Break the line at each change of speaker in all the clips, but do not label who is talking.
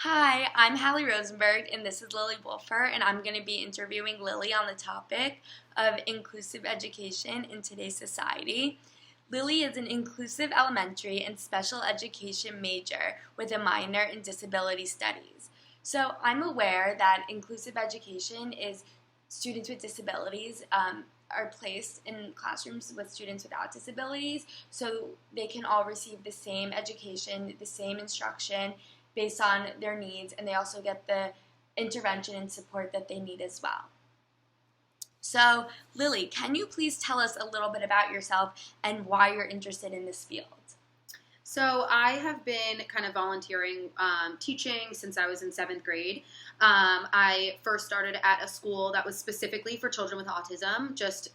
Hi, I'm Halle Rosenberg, and this is Lily Wolfer, and I'm going to be interviewing Lily on the topic of inclusive education in today's society. Lily is an inclusive elementary and special education major with a minor in disability studies. So I'm aware that inclusive education is students with disabilities are placed in classrooms with students without disabilities, so they can all receive the same education, the same instruction, based on their needs, and they also get the intervention and support that they need as well. So, Lily, can you please tell us a little bit about yourself and why you're interested in this field?
So I have been kind of volunteering teaching since I was in 7th grade. I first started at a school that was specifically for children with autism, just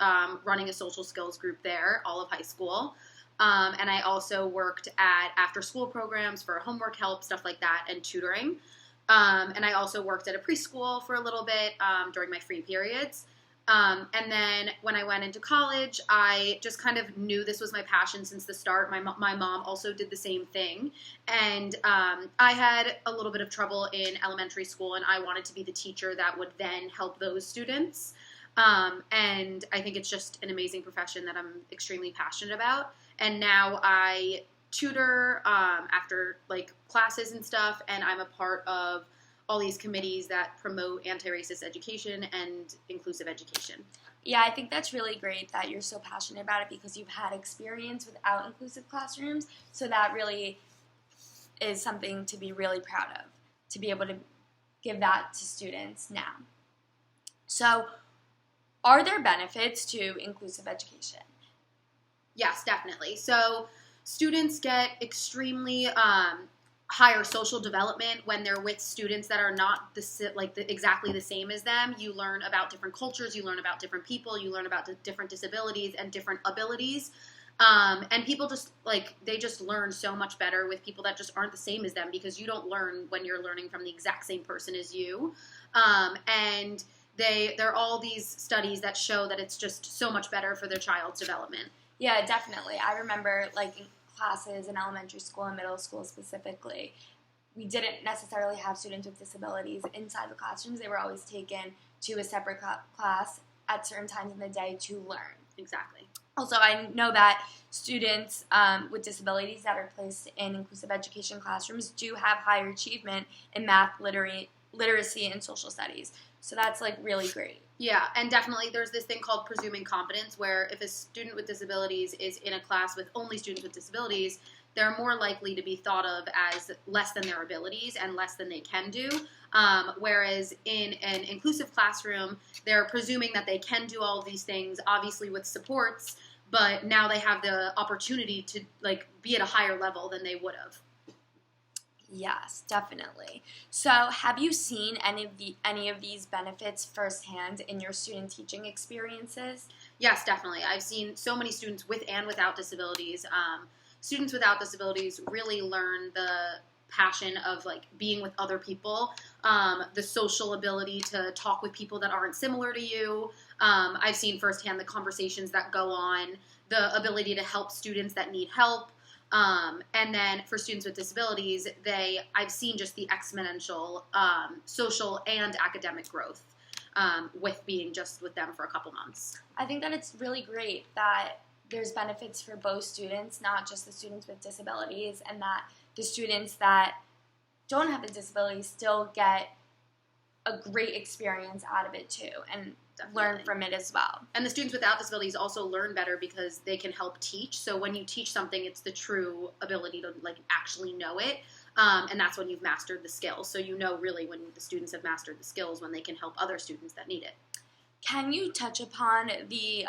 running a social skills group there all of high school. And I also worked at after-school programs for homework help, stuff like that, and tutoring. And I also worked at a preschool for a little bit during my free periods. And then when I went into college, I just kind of knew this was my passion since the start. My mom also did the same thing. And I had a little bit of trouble in elementary school, and I wanted to be the teacher that would then help those students. And I think it's just an amazing profession that I'm extremely passionate about. And now I tutor after like classes and stuff, and I'm a part of all these committees that promote anti-racist education and inclusive education.
Yeah, I think that's really great that you're so passionate about it because you've had experience without inclusive classrooms, so that really is something to be really proud of, to be able to give that to students now. So, are there benefits to inclusive education?
Yes, definitely. So students get extremely higher social development when they're with students that are not exactly the same as them. You learn about different cultures, you learn about different people, you learn about different disabilities and different abilities. And people just they just learn so much better with people that just aren't the same as them, because you don't learn when you're learning from the exact same person as you. And there are all these studies that show that it's just so much better for their child's development.
Yeah, definitely. I remember in classes in elementary school and middle school specifically, we didn't necessarily have students with disabilities inside the classrooms. They were always taken to a separate class at certain times in the day to learn.
Exactly.
Also, I know that students with disabilities that are placed in inclusive education classrooms do have higher achievement in math, literacy, and social studies. So that's really great.
Yeah, and definitely there's this thing called presuming competence, where if a student with disabilities is in a class with only students with disabilities, they're more likely to be thought of as less than their abilities and less than they can do. Whereas in an inclusive classroom, they're presuming that they can do all of these things, obviously with supports, but now they have the opportunity to be at a higher level than they would have.
Yes, definitely. So, have you seen any of these benefits firsthand in your student teaching experiences?
Yes, definitely. I've seen so many students with and without disabilities. Students without disabilities really learn the passion of being with other people, the social ability to talk with people that aren't similar to you. I've seen firsthand the conversations that go on, the ability to help students that need help. And then for students with disabilities, I've seen just the exponential social and academic growth with being just with them for a couple months.
I think that it's really great that there's benefits for both students, not just the students with disabilities, and that the students that don't have the disabilities still get a great experience out of it too, and learn from it as well.
And the students without disabilities also learn better because they can help teach. So when you teach something, it's the true ability to actually know it. And that's when you've mastered the skills. So you know really when the students have mastered the skills, when they can help other students that need it.
Can you touch upon the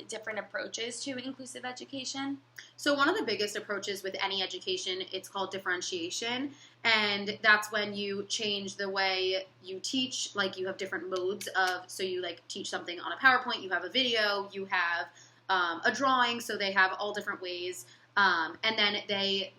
different approaches to inclusive education?
So one of the biggest approaches with any education, it's called differentiation. And that's when you change the way you teach. You have different modes of, so you teach something on a PowerPoint, you have a video, you have a drawing, so they have all different ways. And then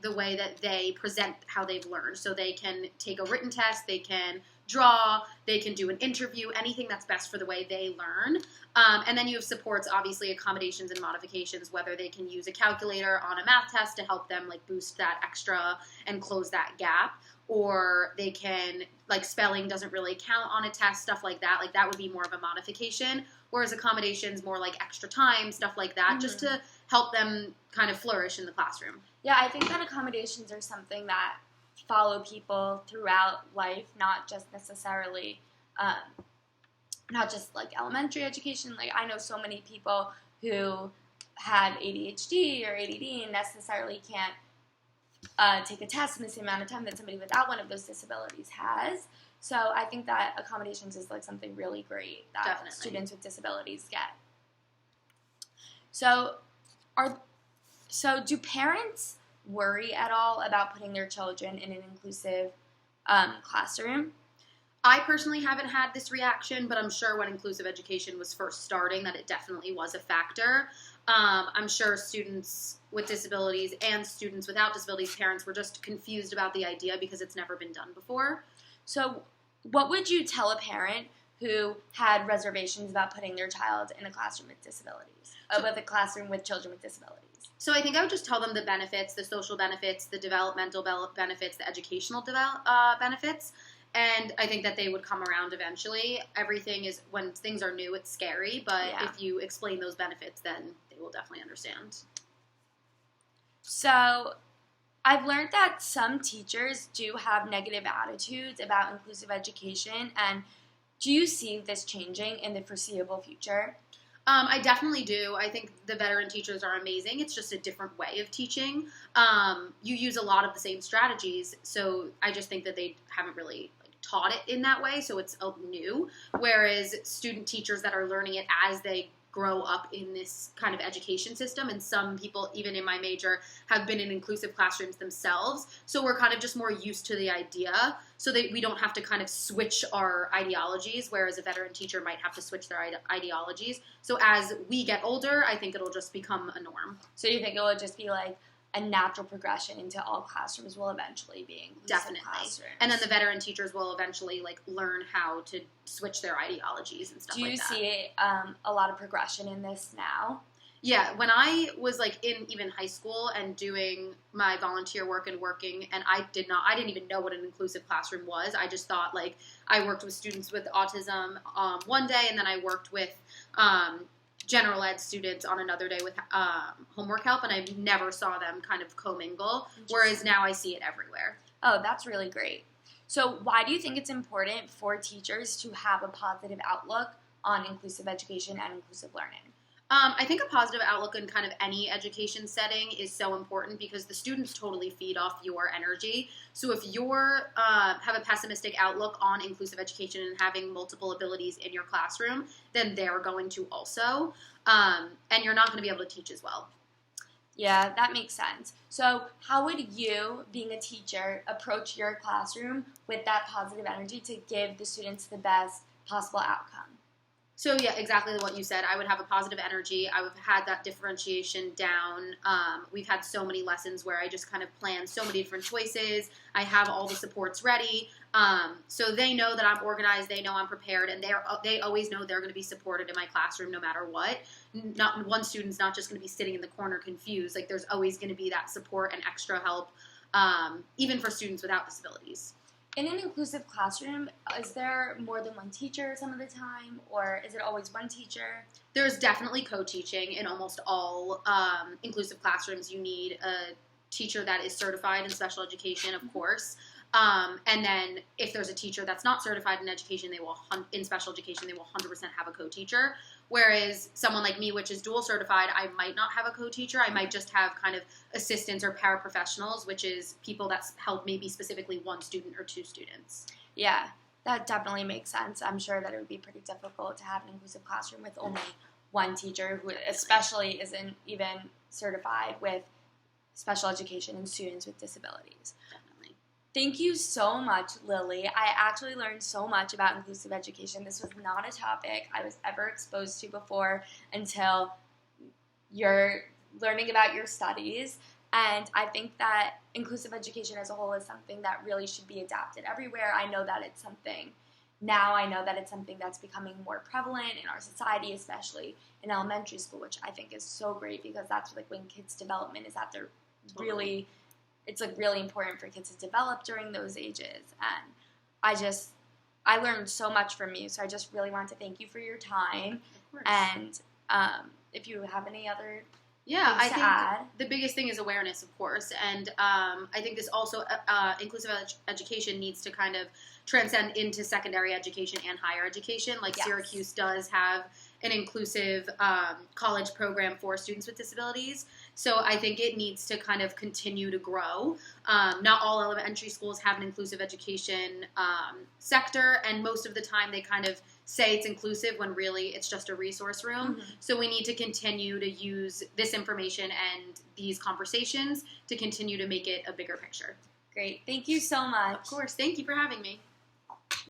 the way that they present how they've learned. So they can take a written test, they can draw, they can do an interview, anything that's best for the way they learn. And then you have supports, obviously accommodations and modifications, whether they can use a calculator on a math test to help them boost that extra and close that gap, or they can, like, spelling doesn't really count on a test, stuff like that. Like, that would be more of a modification, whereas accommodations more like extra time, stuff like that, just to help them kind of flourish in the classroom.
Yeah, I think that accommodations are something that follow people throughout life, not just necessarily, not just like elementary education. Like, I know so many people who have ADHD or ADD and necessarily can't take a test in the same amount of time that somebody without one of those disabilities has. So I think that accommodations is like something really great that
Definitely.
Students with disabilities get. So do parents worry at all about putting their children in an inclusive classroom?
I personally haven't had this reaction, but I'm sure when inclusive education was first starting that it definitely was a factor. I'm sure students with disabilities and students without disabilities, parents were just confused about the idea because it's never been done before.
So what would you tell a parent who had reservations about putting their child in a classroom with disabilities, with a classroom with children with disabilities?
So I think I would just tell them the benefits, the social benefits, the developmental benefits, the educational benefits. And I think that they would come around eventually. Everything is, when things are new, it's scary. But if you explain those benefits, then they will definitely understand.
So I've learned that some teachers do have negative attitudes about inclusive education. And do you see this changing in the foreseeable future?
I definitely do. I think the veteran teachers are amazing. It's just a different way of teaching. You use a lot of the same strategies. So I just think that they haven't really taught it in that way, so it's new, whereas student teachers that are learning it as they grow up in this kind of education system, and some people, even in my major, have been in inclusive classrooms themselves, so we're kind of just more used to the idea, so that we don't have to kind of switch our ideologies, whereas a veteran teacher might have to switch their ideologies. So as we get older, I think it'll just become a norm.
So you think it will just be like a natural progression into all classrooms will eventually be inclusive.
Definitely.
Classrooms.
And then the veteran teachers will eventually like learn how to switch their ideologies and stuff like that.
Do you see a lot of progression in this now?
Yeah, when I was like in even high school and doing my volunteer work and working, and I didn't even know what an inclusive classroom was. I just thought like I worked with students with autism one day, and then I worked with general ed students on another day with homework help, and I never saw them kind of commingle, whereas now I see it everywhere.
Oh, that's really great. So why do you think it's important for teachers to have a positive outlook on inclusive education and inclusive learning?
I think a positive outlook in kind of any education setting is so important because the students totally feed off your energy. So if you're have a pessimistic outlook on inclusive education and having multiple abilities in your classroom, then they're going to also, and you're not going to be able to teach as well.
Yeah, that makes sense. So how would you, being a teacher, approach your classroom with that positive energy to give the students the best possible outcome?
So yeah, exactly what you said. I would have a positive energy. I would have had that differentiation down. We've had so many lessons where I just kind of plan so many different choices. I have all the supports ready. So they know that I'm organized. They know I'm prepared, and they always know they're going to be supported in my classroom no matter what. Not one student's not just going to be sitting in the corner confused. Like there's always going to be that support and extra help, even for students without disabilities.
In an inclusive classroom, is there more than one teacher some of the time, or is it always one teacher?
There's definitely co-teaching in almost all inclusive classrooms. You need a teacher that is certified in special education, of course. And then if there's a teacher that's not certified in education, in special education, they will 100% have a co-teacher. Whereas someone like me, which is dual certified, I might not have a co-teacher. I might just have kind of assistants or paraprofessionals, which is people that's helped maybe specifically one student or two students.
Yeah, that definitely makes sense. I'm sure that it would be pretty difficult to have an inclusive classroom with only one teacher who especially isn't even certified with special education and students with disabilities.
Definitely.
Thank you so much, Lily. I actually learned so much about inclusive education. This was not a topic I was ever exposed to before until you're learning about your studies. And I think that inclusive education as a whole is something that really should be adapted everywhere. I know that it's something that's becoming more prevalent in our society, especially in elementary school, which I think is so great because that's like when kids' development is at their really it's like really important for kids to develop during those ages. And I learned so much from you, so I just really want to thank you for your time.
Of course.
And if you have any other
I
to
think
add.
the biggest thing is awareness, of course, and I think this also inclusive education needs to kind of transcend into secondary education and higher education. Like
Yes.
Syracuse does have an inclusive college program for students with disabilities, so I think it needs to kind of continue to grow. Not all elementary schools have an inclusive education sector, and most of the time they kind of say it's inclusive when really it's just a resource room.
Mm-hmm.
So we need to continue to use this information and these conversations to continue to make it a bigger picture.
Great. Thank you so much.
Of course. Thank you for having me.